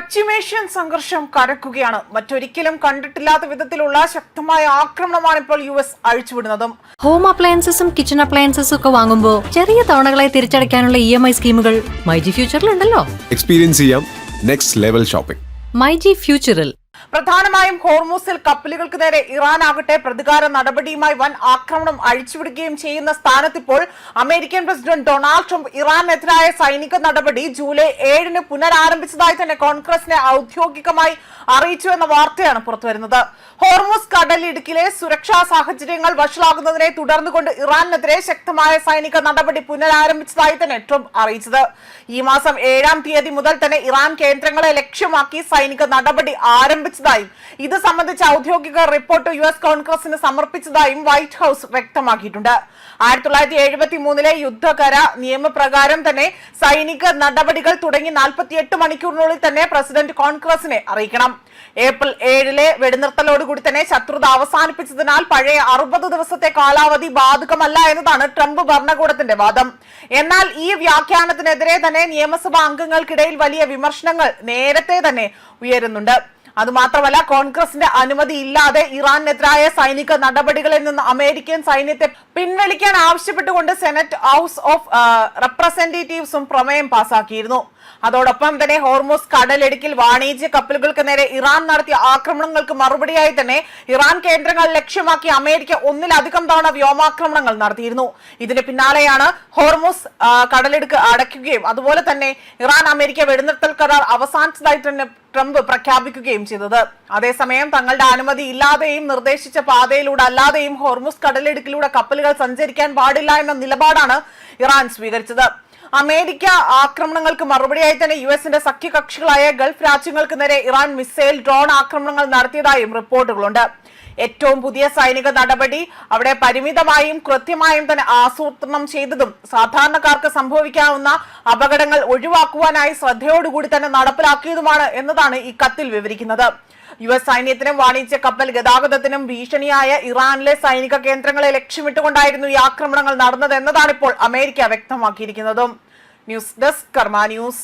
പശ്ചിമേഷ്യൻ സംഘർഷം കരക്കുകയാണ്. മറ്റൊരിക്കലും കണ്ടിട്ടില്ലാത്ത വിധത്തിലുള്ള ശക്തമായ ആക്രമണമാണ് ഇപ്പോൾ US അഴിച്ചുവിടുന്നതും. ഹോം അപ്ലയൻസസും കിച്ചൺ അപ്ലയൻസസും ഒക്കെ വാങ്ങുമ്പോൾ ചെറിയ തവണകളായി തിരിച്ചടയ്ക്കാനുള്ള EMI സ്കീമുകൾ മൈജി ഫ്യൂച്ചറിലുണ്ടല്ലോ. എക്സ്പീരിയൻസ് ചെയ്യാം നെക്സ്റ്റ് ലെവൽ ഷോപ്പിംഗ് മൈജി ഫ്യൂച്ചറിൽ. പ്രധാനമായും ഹോർമൂസിൽ കപ്പലുകൾക്ക് നേരെ ഇറാൻ ആകട്ടെ പ്രതികാര നടപടിയുമായി വൻ ആക്രമണം അഴിച്ചുവിടുകയും ചെയ്യുന്ന സ്ഥാനത്തിപ്പോൾ അമേരിക്കൻ പ്രസിഡന്റ് ഡൊണാൾഡ് ട്രംപ് ഇറാനെതിരായ സൈനിക നടപടി ജൂലൈ 7-ന് പുനരാരംഭിച്ചതായി തന്നെ കോൺഗ്രസിനെ ഔദ്യോഗികമായി അറിയിച്ചു എന്ന വാർത്തയാണ് പുറത്തുവരുന്നത്. ഹോർമൂസ് കടലിടുക്കിലെ സുരക്ഷാ സാഹചര്യങ്ങൾ വഷളാകുന്നതിനെ തുടർന്നുകൊണ്ട് ഇറാനെതിരെ ശക്തമായ സൈനിക നടപടി പുനരാരംഭിച്ചതായി തന്നെ ട്രംപ് അറിയിച്ചത്. ഈ മാസം 7-ാം തീയതി മുതൽ തന്നെ ഇറാൻ കേന്ദ്രങ്ങളെ ലക്ഷ്യമാക്കി സൈനിക നടപടി ആരംഭിച്ചതായും ഇത് സംബന്ധിച്ച ഔദ്യോഗിക റിപ്പോർട്ട് US കോൺഗ്രസിന് സമർപ്പിച്ചതായും വൈറ്റ് ഹൌസ് വ്യക്തമാക്കിയിട്ടുണ്ട്. 1973-ലെ യുദ്ധകര നിയമപ്രകാരം തന്നെ സൈനിക നടപടികൾ തുടങ്ങി 48 മണിക്കൂറിനുള്ളിൽ തന്നെ പ്രസിഡന്റ് കോൺഗ്രസിനെ അറിയിക്കണം. ഏപ്രിൽ 7-ലെ വെടിനിർത്തലോടുകൂടി തന്നെ ശത്രുത അവസാനിപ്പിച്ചതിനാൽ പഴയ 60 ദിവസത്തെ കാലാവധി ബാധകമല്ല എന്നതാണ് ട്രംപ് ഭരണകൂടത്തിന്റെ വാദം. എന്നാൽ ഈ വ്യാഖ്യാനത്തിനെതിരെ തന്നെ നിയമസഭാ അംഗങ്ങൾക്കിടയിൽ വലിയ വിമർശനങ്ങൾ നേരത്തെ തന്നെ ഉയരുന്നുണ്ട്. അതുമാത്രമല്ല, കോൺഗ്രസിന്റെ അനുമതി ഇല്ലാതെ ഇറാനെതിരായ സൈനിക നടപടികളിൽ നിന്ന് അമേരിക്കൻ സൈന്യത്തെ പിൻവലിക്കാൻ ആവശ്യപ്പെട്ടുകൊണ്ട് സെനറ്റ് ഹൗസ് ഓഫ് റെപ്രസെന്റേറ്റീവ്സും പ്രമേയം പാസാക്കിയിരുന്നു. അതോടൊപ്പം തന്നെ ഹോർമൂസ് കടലിടുക്കിൽ വാണിജ്യ കപ്പലുകൾക്ക് നേരെ ഇറാൻ നടത്തിയ ആക്രമണങ്ങൾക്ക് മറുപടിയായി തന്നെ ഇറാൻ കേന്ദ്രങ്ങൾ ലക്ഷ്യമാക്കി അമേരിക്ക ഒന്നിലധികം തവണ വ്യോമാക്രമണങ്ങൾ നടത്തിയിരുന്നു. ഇതിന് പിന്നാലെയാണ് ഹോർമൂസ് കടലിടുക്ക് അടയ്ക്കുകയും അതുപോലെ തന്നെ ഇറാൻ അമേരിക്ക വെടിനിർത്തൽ കരാർ അവസാനിച്ചതായി തന്നെ ട്രംപ് പ്രഖ്യാപിക്കുകയും ചെയ്തത്. അതേസമയം തങ്ങളുടെ അനുമതി ഇല്ലാതെയും നിർദ്ദേശിച്ച പാതയിലൂടെ അല്ലാതെയും ഹോർമൂസ് കടലിടുക്കിലൂടെ കപ്പലുകൾ സഞ്ചരിക്കാൻ പാടില്ല എന്ന നിലപാടാണ് ഇറാൻ സ്വീകരിച്ചത്. അമേരിക്ക ആക്രമണങ്ങൾക്ക് മറുപടിയായി തന്നെ US-ന്റെ സഖ്യകക്ഷികളായ ഗൾഫ് രാജ്യങ്ങൾക്ക് നേരെ ഇറാൻ മിസൈൽ ഡ്രോൺ ആക്രമണങ്ങൾ നടത്തിയതായും റിപ്പോർട്ടുകളുണ്ട്. ഏറ്റവും പുതിയ സൈനിക നടപടി അവിടെ പരിമിതമായും കൃത്യമായും തന്നെ ആസൂത്രണം ചെയ്തതും സാധാരണക്കാർക്ക് സംഭവിക്കാവുന്ന അപകടങ്ങൾ ഒഴിവാക്കുവാനായി ശ്രദ്ധയോടുകൂടി തന്നെ നടപ്പിലാക്കിയതുമാണ് എന്നതാണ് ഈ കത്തിൽ വിവരിക്കുന്നത്. US സൈന്യത്തിനും വാണിജ്യ കപ്പൽ ഗതാഗതത്തിനും ഭീഷണിയായ ഇറാനിലെ സൈനിക കേന്ദ്രങ്ങളെ ലക്ഷ്യമിട്ടുകൊണ്ടായിരുന്നു ഈ ആക്രമണങ്ങൾ നടന്നത് എന്നതാണ് ഇപ്പോൾ അമേരിക്ക വ്യക്തമാക്കിയിരിക്കുന്നതും. ന്യൂസ് ഡെസ്ക് കർമ്മ ന്യൂസ്.